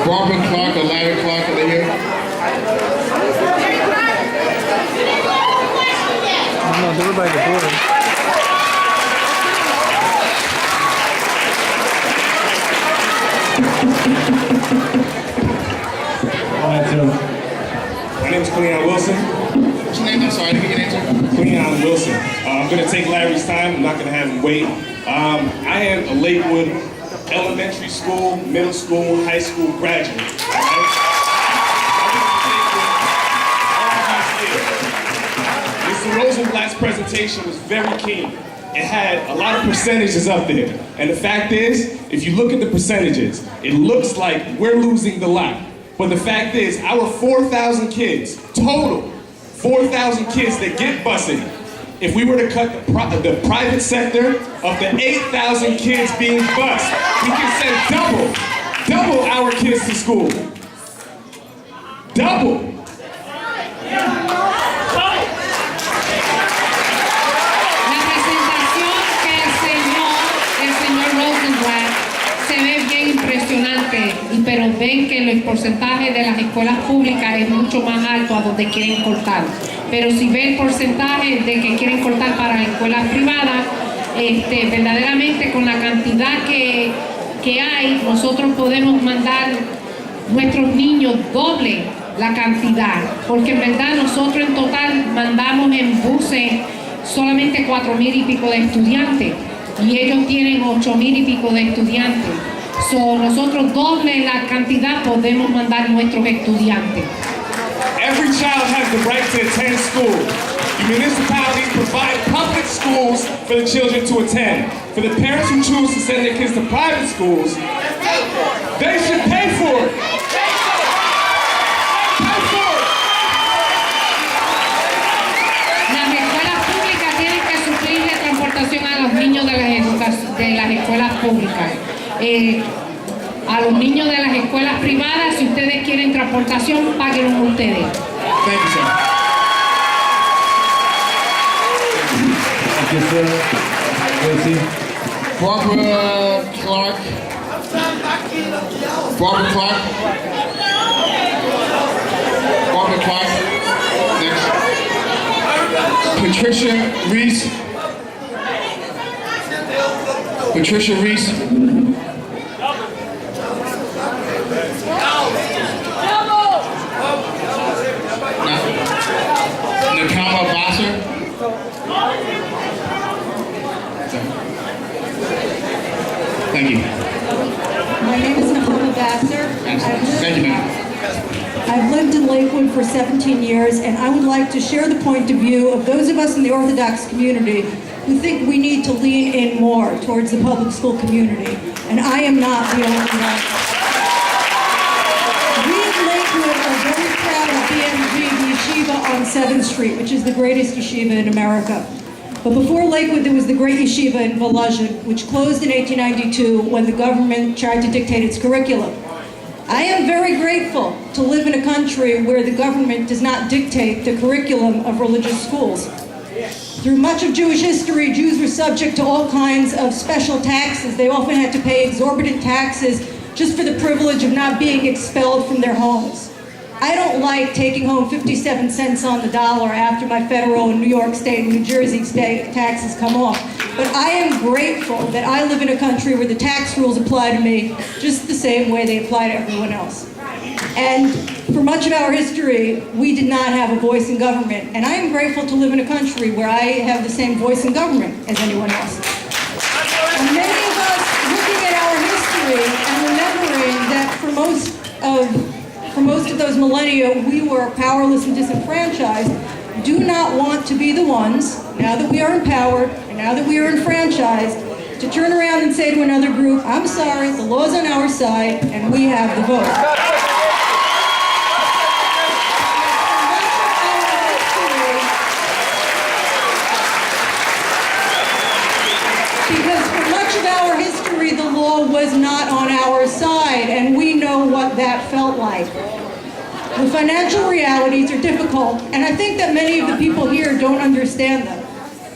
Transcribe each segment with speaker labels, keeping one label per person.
Speaker 1: Barbara Clark or Larry Clark, are they here?
Speaker 2: No, they were by the border.
Speaker 3: My name is Cleon Wilson.
Speaker 1: What's your name? I'm sorry, I didn't get your name, sir.
Speaker 3: Cleon Wilson. I'm going to take Larry's time. I'm not going to have him wait. I am a Lakewood elementary school, middle school, high school graduate. Mr. Rosenblatt's presentation was very keen. It had a lot of percentages up there. And the fact is, if you look at the percentages, it looks like we're losing the lot. But the fact is, our 4,000 kids, total 4,000 kids that get busing, if we were to cut the private sector of the 8,000 kids being bused, we can send double our kids to school. Double.
Speaker 4: La presentación que el señor Rosenblatt se ve bien impresionante, pero ven que el porcentaje de las escuelas públicas es mucho más alto a donde quieren cortar. Pero si ve el porcentaje de que quieren cortar para escuelas privadas, verdaderamente con la cantidad que hay, nosotros podemos mandar nuestros niños doble la cantidad, porque en verdad nosotros en total mandamos en buses solamente 4,000 y pico de estudiantes y ellos tienen 8,000 y pico de estudiantes. Nosotros doble la cantidad podemos mandar nuestros estudiantes.
Speaker 3: Every child has the right to attend school. The municipalities provide public schools for the children to attend. For the parents who choose to send their kids to private schools, they should pay for it. Pay for it.
Speaker 4: Las escuelas públicas tienen que suplirle transportación a los niños de las escuelas públicas. A los niños de las escuelas privadas, si ustedes quieren transportación, páguenlo ustedes.
Speaker 1: Thank you, sir.
Speaker 2: Thank you, sir.
Speaker 1: Barbara Clark. Barbara Clark. Barbara Clark. Next. Patricia Reese. Patricia Reese. Nakama Basser. Thank you.
Speaker 5: My name is Nakama Basser.
Speaker 1: Thank you, ma'am.
Speaker 5: I've lived in Lakewood for 17 years, and I would like to share the point of view of those of us in the Orthodox community who think we need to lean in more towards the public school community. And I am not the only one. We in Lakewood are very proud of BMG, the yeshiva on 7th Street, which is the greatest yeshiva in America. But before Lakewood, there was the great yeshiva in Volozhin, which closed in 1892 when the government tried to dictate its curriculum. I am very grateful to live in a country where the government does not dictate the curriculum of religious schools. Through much of Jewish history, Jews were subject to all kinds of special taxes. They often had to pay exorbitant taxes just for the privilege of not being expelled from their homes. I don't like taking home 57 cents on the dollar after my federal and New York State and New Jersey state taxes come off. But I am grateful that I live in a country where the tax rules apply to me just the same way they apply to everyone else. And for much of our history, we did not have a voice in government. And I am grateful to live in a country where I have the same voice in government as anyone else. And many of us looking at our history and remembering that for most of those millennia, we were powerless and disenfranchised, do not want to be the ones, now that we are empowered, and now that we are enfranchised, to turn around and say to another group, I'm sorry, the law's on our side, and we have the vote. Because for much of our history, the law was not on our side, and we know what that felt like. The financial realities are difficult, and I think that many of the people here don't understand them.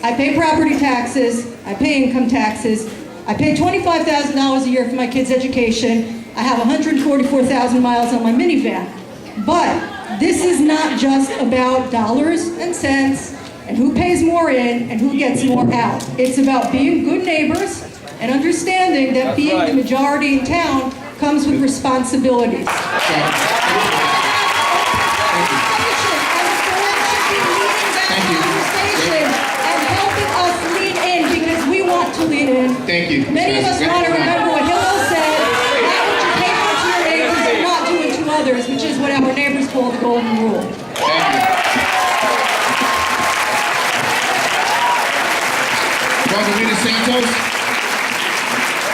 Speaker 5: I pay property taxes, I pay income taxes, I pay $25,000 a year for my kids' education, I have 144,000 miles on my minivan. But this is not just about dollars and cents and who pays more in and who gets more out. It's about being good neighbors and understanding that being the majority in town comes with responsibilities.
Speaker 1: Thank you.
Speaker 5: Many of us want to remember what Hillel said, not what you pay for to your neighbors and not do it to others, which is what our neighbors call the golden rule.
Speaker 1: Thank you. Margarita Santos.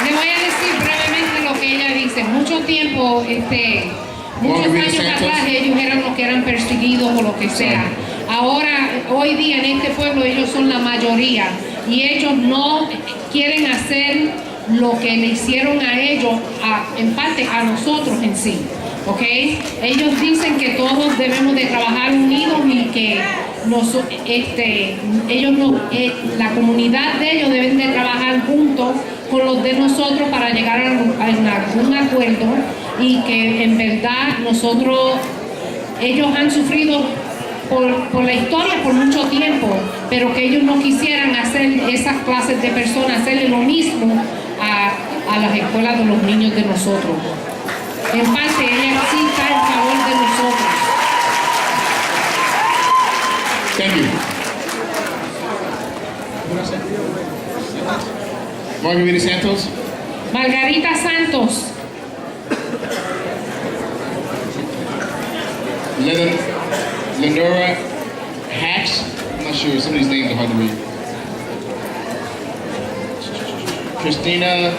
Speaker 4: Le voy a decir brevemente lo que ella dice. Mucho tiempo, muchos años atrás, ellos eran los que eran perseguidos o lo que sea. Ahora, hoy día en este pueblo, ellos son la mayoría y ellos no quieren hacer lo que le hicieron a ellos, en parte a nosotros en sí. ¿Ok? Ellos dicen que todos debemos de trabajar unidos y que la comunidad de ellos deben de trabajar juntos con los de nosotros para llegar a un acuerdo y que en verdad ellos han sufrido por la historia por mucho tiempo, pero que ellos no quisieran hacer esas clases de personas, hacerle lo mismo a las escuelas de los niños de nosotros. En parte, ella sí está en favor de nosotros.
Speaker 1: Thank you. Margarita Santos.
Speaker 4: Margarita Santos.
Speaker 1: Lenora Hacks. I'm not sure. Some of these names are hard to read. Christina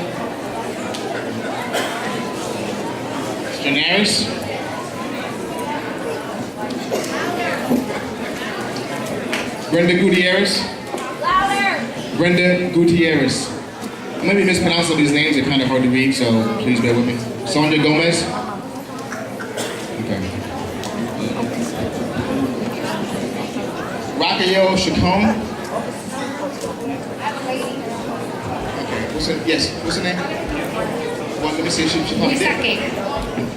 Speaker 1: Janaris. Brenda Gutierrez. Brenda Gutierrez. I might be mispronouncing these names. They're kind of hard to read, so please bear with me. Sonia Gomez. Okay. Raquel Chacon. Okay. What's her name? Well, let me see. She
Speaker 4: Luisa qué?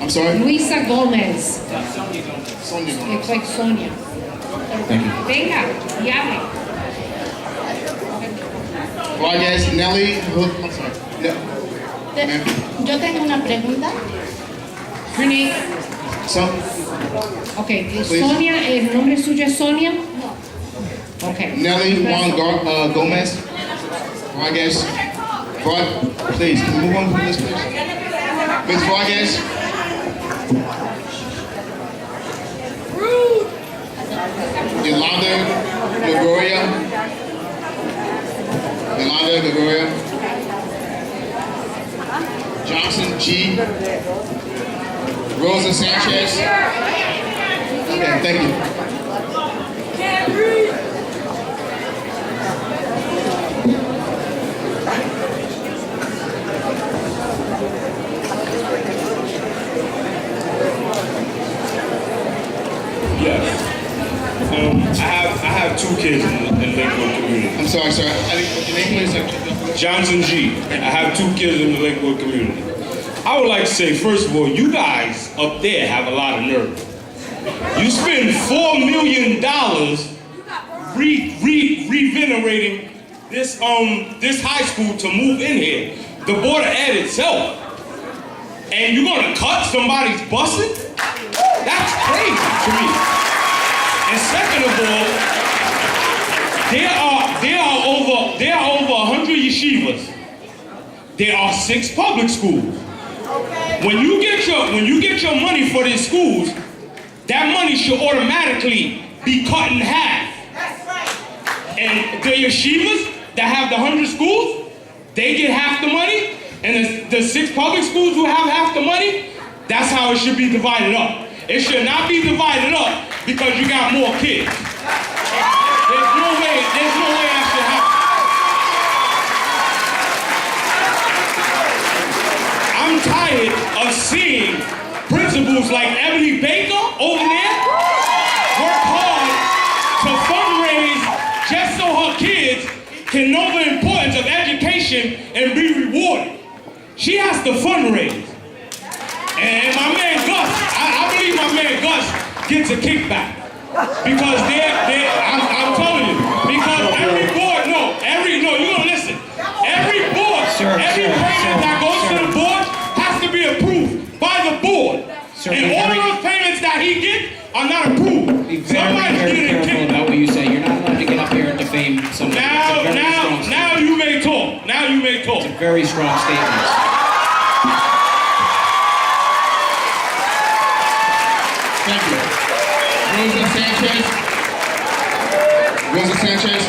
Speaker 1: I'm sorry?
Speaker 4: Luisa Gomez.
Speaker 1: Sonia Gomez.
Speaker 4: It's like Sonia.
Speaker 1: Thank you.
Speaker 4: Venga, y hable.
Speaker 1: Vargas Nelly. I'm sorry. No.
Speaker 6: Yo tengo una pregunta.
Speaker 4: Her name?
Speaker 1: Okay, please.
Speaker 4: Sonia, ¿el nombre suyo es Sonia? Okay.
Speaker 1: Nelly Juan Gomez. Vargas. Please, can we move on from this, please? Ms. Vargas. Yolanda Gregoria. Johnson G. Rosa Sanchez. Okay, thank you.
Speaker 7: Yes. I have two kids in Lakewood community.
Speaker 1: I'm sorry, sir. What's your name, please?
Speaker 7: Johnson G. I have two kids in the Lakewood community. I would like to say, first of all, you guys up there have a lot of nerve. You spend $4 million revenerating this high school to move in here, the Board of Ed itself, and you're gonna cut somebody's busing? That's crazy to me. And second of all, there are over 100 yeshivas. There are 6 public schools. When you get your money for these schools, that money should automatically be cut in half. And the yeshivas that have the 100 schools, they get half the money, and the 6 public schools who have half the money, that's how it should be divided up. It should not be divided up because you got more kids. There's no way that should happen. I'm tired of seeing principals like Ebony Baker over there work hard to fundraise just so her kids can know the importance of education and be rewarded. She has to fundraise. And my man Gus, I believe my man Gus gets a kickback. Because I'm telling you, because every board, you're gonna listen. Every board, every payment that goes to the board has to be approved by the board. And all of those payments that he gets are not approved.
Speaker 8: Be very careful about what you say. You're not allowed to get up here and defame somebody.
Speaker 7: Now you may talk. Now you may talk.
Speaker 8: It's a very strong statement.
Speaker 1: Thank you. Rosa Sanchez. Rosa Sanchez.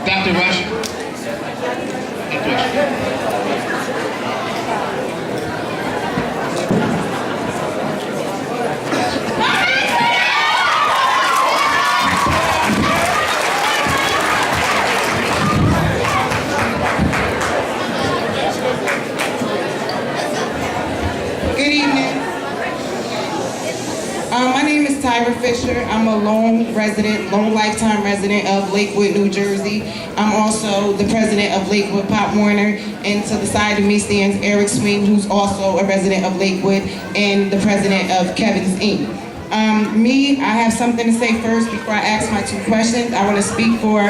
Speaker 1: Dr. Rush. Dr. Rush.
Speaker 9: Good evening. My name is Tyra Fisher. I'm a lone lifetime resident of Lakewood, New Jersey. I'm also the president of Lakewood Pop Warner, and to the side of me stands Eric Swing, who's also a resident of Lakewood and the president of Kevin's Inc. I have something to say first before I ask my two questions. I want to speak for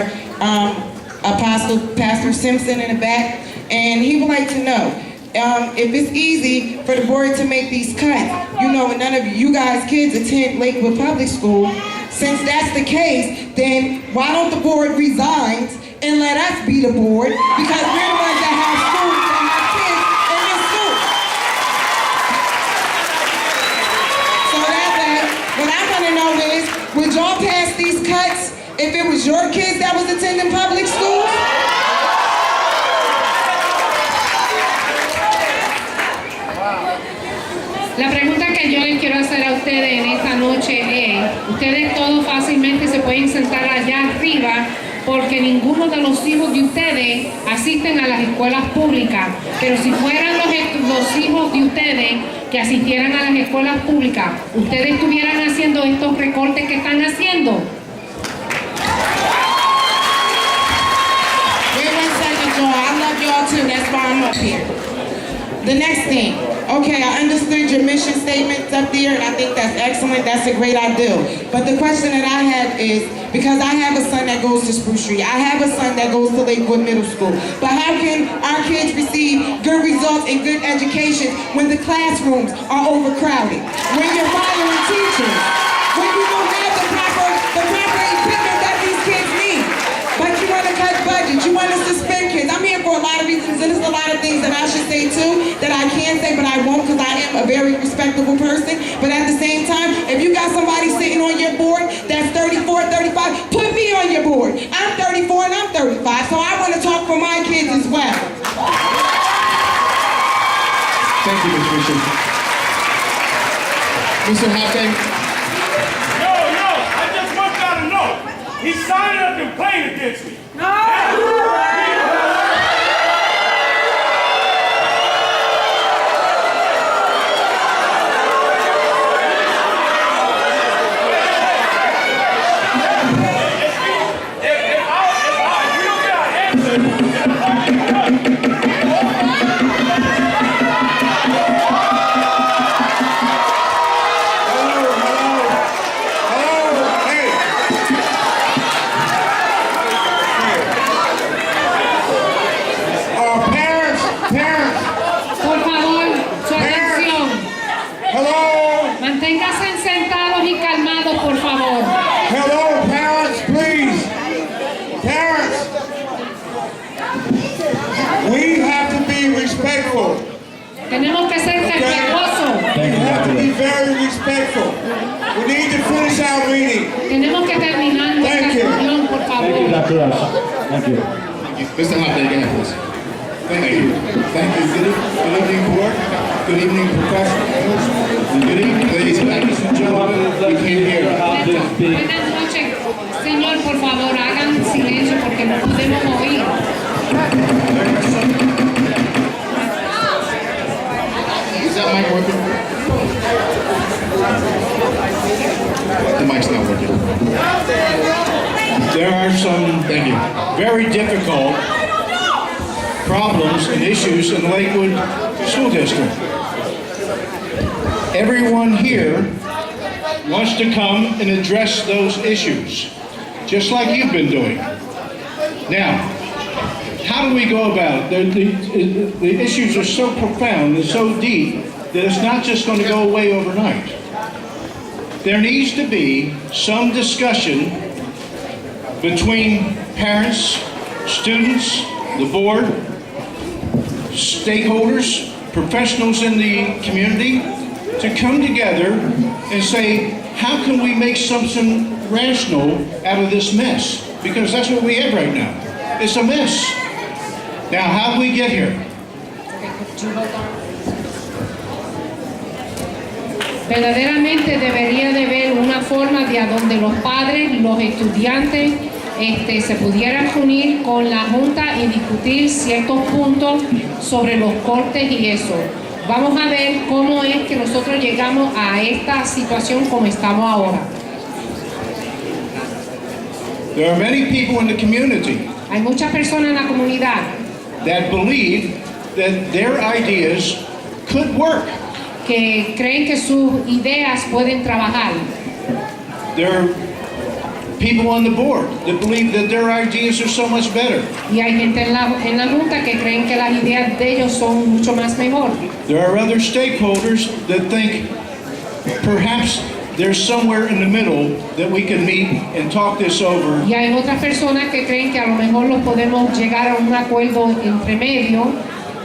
Speaker 9: Pastor Simpson in the back, and he would like to know if it's easy for the board to make these cuts, and none of you guys kids attend Lakewood Public School. Since that's the case, then why don't the board resign and let us be the board? Because we're the ones that have schools and have kids in this school. So that's that. What I want to know is, would y'all pass these cuts if it was your kids that was attending public schools?
Speaker 4: La pregunta que yo les quiero hacer a ustedes en esta noche es, ustedes todos fácilmente se pueden sentar allá arriba porque ninguno de los hijos de ustedes asisten a las escuelas públicas, pero si fueran los hijos de ustedes que asistieran a las escuelas públicas, ¿ustedes estuvieran haciendo estos recortes que están haciendo?
Speaker 9: Wait 1 second, y'all. I love y'all too. That's why I'm up here. The next thing. Okay, I understood your mission statements up there, and I think that's excellent. That's a great idea. But the question that I have is, because I have a son that goes to Spruce Street, I have a son that goes to Lakewood Middle School, but how can our kids receive good results and good education when the classrooms are overcrowded, when you're firing teachers, when you don't have the proper equipment that these kids need? But you want to cut budgets, you want to suspend kids. I'm here for a lot of reasons, and there's a lot of things that I should say too, that I can say, but I won't because I am a very respectable person. But at the same time, if you got somebody sitting on your board that's 34, 35, put me on your board. I'm 34 and I'm 35, so I want to talk for my kids as well.
Speaker 1: Thank you, Ms. Fisher. Mr. Hafe.
Speaker 7: Yo, I just want y'all to know, he signed a complaint against me.
Speaker 4: Por favor, su atención.
Speaker 1: Hello.
Speaker 4: Manténganse sentados y calmados, por favor.
Speaker 1: Hello, parents, please. Parents. We have to be respectful.
Speaker 4: Tenemos que ser respetuosos.
Speaker 1: We have to be very respectful. We need to finish our meeting.
Speaker 4: Tenemos que terminar nuestra
Speaker 1: Thank you.
Speaker 4: reunión, por favor.
Speaker 1: Mr. Hafe, go ahead, please. Thank you. Thank you. Good evening, board. Good evening, professionals. Good evening, ladies and gentlemen. We came here.
Speaker 4: Buenas noches. Señor, por favor, hagan silencio porque no podemos oír.
Speaker 1: Is that mic working? The mic's not working.
Speaker 10: There are some
Speaker 1: Thank you.
Speaker 10: very difficult problems and issues in the Lakewood School District. everyone here wants to come and address those issues, just like you've been doing. Now, how do we go about it? The issues are so profound and so deep that it's not just going to go away overnight. There needs to be some discussion between parents, students, the board, stakeholders, professionals in the community to come together and say, how can we make something rational out of this mess? Because that's what we have right now. It's a mess. Now, how do we get here?
Speaker 4: Verdaderamente debería de haber una forma de a donde los padres, los estudiantes, se pudieran reunir con la Junta y discutir ciertos puntos sobre los cortes y eso. Vamos a ver cómo es que nosotros llegamos a esta situación como estamos ahora.
Speaker 10: There are many people in the community
Speaker 4: Hay muchas personas en la comunidad
Speaker 10: that believe that their ideas could work.
Speaker 4: que creen que sus ideas pueden trabajar.
Speaker 10: There are people on the board that believe that their ideas are so much better.
Speaker 4: Y hay gente en la Junta que creen que las ideas de ellos son mucho más mejor.
Speaker 10: There are other stakeholders that think perhaps there's somewhere in the middle that we can meet and talk this over.
Speaker 4: Y hay otras personas que creen que a lo mejor los podemos llegar a un acuerdo entre medio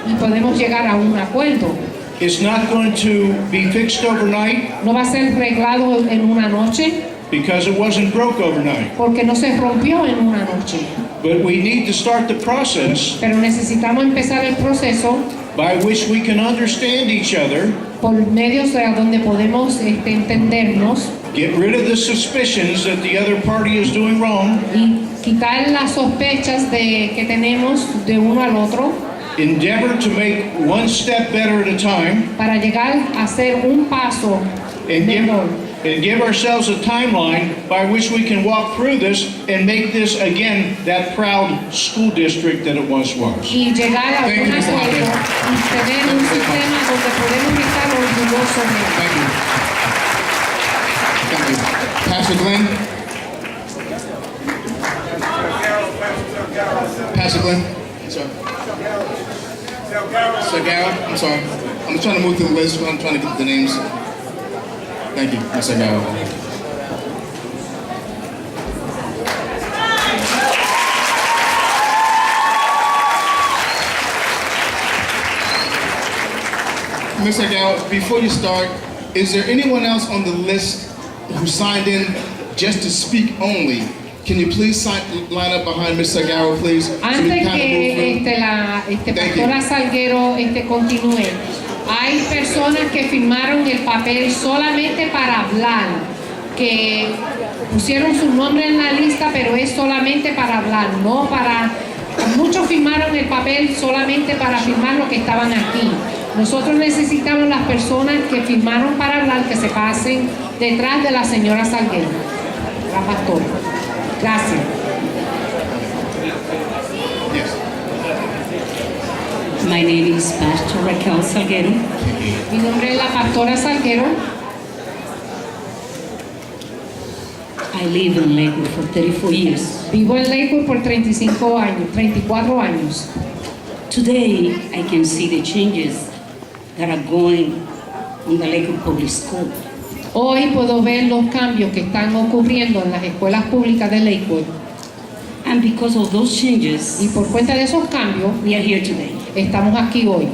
Speaker 4: y podemos llegar a un acuerdo.
Speaker 10: It's not going to be fixed overnight
Speaker 4: No va a ser arreglado en una noche
Speaker 10: because it wasn't broke overnight.
Speaker 4: porque no se rompió en una noche.
Speaker 10: But we need to start the process
Speaker 4: Pero necesitamos empezar el proceso
Speaker 10: by which we can understand each other,
Speaker 4: por medios de donde podemos entendernos
Speaker 10: get rid of the suspicions that the other party is doing wrong,
Speaker 4: y quitar las sospechas que tenemos de uno al otro
Speaker 10: endeavor to make one step better at a time,
Speaker 4: para llegar a hacer un paso
Speaker 10: and
Speaker 4: mejor.
Speaker 10: give ourselves a timeline by which we can walk through this and make this again that proud school district that it once was.
Speaker 4: Y llegar a un
Speaker 1: Thank you, Mr.
Speaker 4: acuerdo
Speaker 1: Hoppe.
Speaker 4: y tener un sistema donde podemos estar orgullosos de él.
Speaker 1: Thank you. Thank you. Pastor Glenn? Pastor Glenn? Sorry. Sagara? I'm sorry. I'm trying to move through the list, but I'm trying to get the names. Thank you, Mr. Sagara. Mr. Sagara, before you start, is there anyone else on the list who signed in just to speak only? Can you please line up behind Ms. Sagara, please? So we
Speaker 4: Antes
Speaker 1: can kind of move
Speaker 4: que
Speaker 1: through?
Speaker 4: la
Speaker 1: Thank you.
Speaker 4: pastora Salguero continúe, hay personas que firmaron el papel solamente para hablar, que pusieron su nombre en la lista, pero es solamente para hablar, no para... Muchos firmaron el papel solamente para firmar lo que estaban aquí. Nosotros necesitamos las personas que firmaron para hablar, que se pasen detrás de la señora Salguero, la pastora. Gracias.
Speaker 1: Yes.
Speaker 11: My name is Pastor Raquel Salguero.
Speaker 4: Mi nombre es la pastora Salguero.
Speaker 11: I live in Lakewood for 34 years.
Speaker 4: Vivo en Lakewood por 34 años.
Speaker 11: Today, I can see the changes that are going on the Lakewood Public School.
Speaker 4: Hoy puedo ver los cambios que están ocurriendo en las escuelas públicas de Lakewood.
Speaker 11: And because of those changes,
Speaker 4: Y por cuenta de esos cambios,
Speaker 11: we are here today.
Speaker 4: estamos aquí hoy.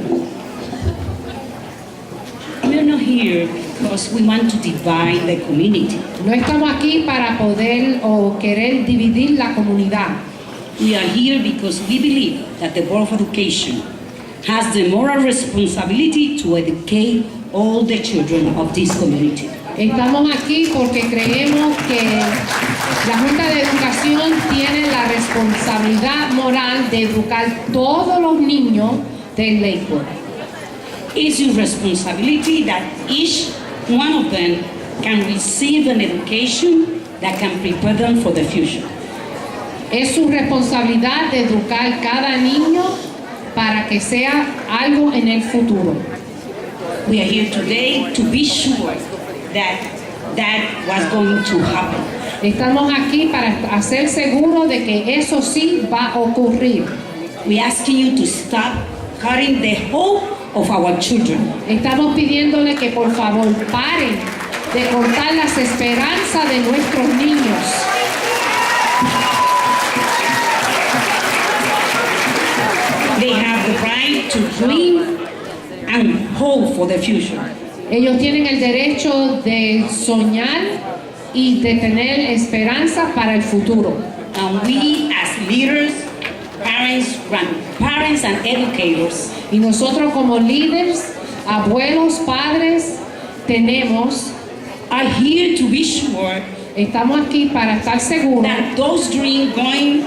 Speaker 11: We are not here because we want to divide the community.
Speaker 4: No estamos aquí para poder o querer dividir la comunidad.
Speaker 11: We are here because we believe that the Board of Education has the moral responsibility to educate all the children of this community.
Speaker 4: Estamos aquí porque creemos que la Junta de Educación tiene la responsabilidad moral de educar todos los niños de Lakewood.
Speaker 11: It's your responsibility that each one of them can receive an education that can prepare them for the future.
Speaker 4: Es su responsabilidad de educar cada niño para que sea algo en el futuro.
Speaker 11: We are here today to be sure that that was going to happen.
Speaker 4: Estamos aquí para hacer seguro de que eso sí va a ocurrir.
Speaker 11: We asking you to stop cutting the hope of our children.
Speaker 4: Estamos pidiéndole que por favor paren de cortar las esperanzas de nuestros niños.
Speaker 11: They have the right to dream and hope for the future.
Speaker 4: Ellos tienen el derecho de soñar y de tener esperanza para el futuro.
Speaker 11: And we as leaders, parents, grandparents and educators
Speaker 4: Y nosotros como líderes, abuelos, padres,
Speaker 11: are here to be sure
Speaker 4: estamos aquí para estar seguros
Speaker 11: that those dreams going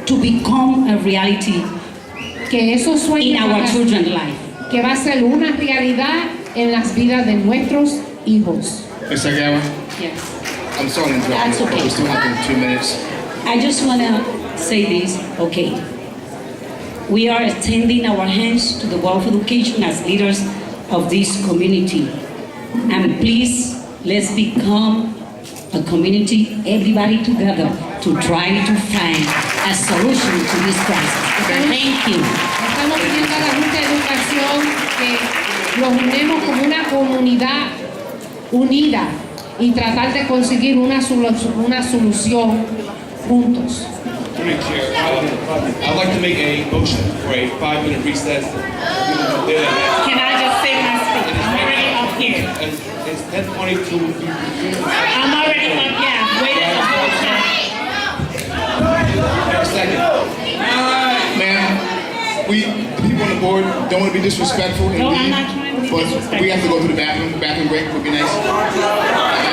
Speaker 11: to become a reality
Speaker 4: que esos
Speaker 11: in
Speaker 4: sueños
Speaker 11: our children's life.
Speaker 4: que va a ser una realidad en las vidas de nuestros hijos.
Speaker 1: Ms. Agawa,
Speaker 11: Yes.
Speaker 1: I'm sorry to interrupt
Speaker 11: That's
Speaker 1: you, but
Speaker 11: okay.
Speaker 1: we still have 2 minutes.
Speaker 11: I just want to say this, okay. We are extending our hands to the Board of Education as leaders of this community. And please, let's become a community, everybody together, to try to find a solution to this crisis. Thank you.
Speaker 4: Estamos pidiendo a la Junta de Educación que los unemos como una comunidad unida y tratar de conseguir una solución juntos.
Speaker 3: Through the chair, I'd like to make a motion for a 5-minute recess.
Speaker 11: Can I just say my speech? I'm already up here.
Speaker 3: And it's 10:22.
Speaker 11: I'm already up here. Waited the whole time.
Speaker 3: Have a second.
Speaker 1: Ma'am, the people on the board don't want to be disrespectful and
Speaker 11: No, I'm
Speaker 1: leave,
Speaker 11: not trying to be
Speaker 1: but
Speaker 11: disrespectful.
Speaker 1: we have to go to the bathroom. The bathroom break would be nice.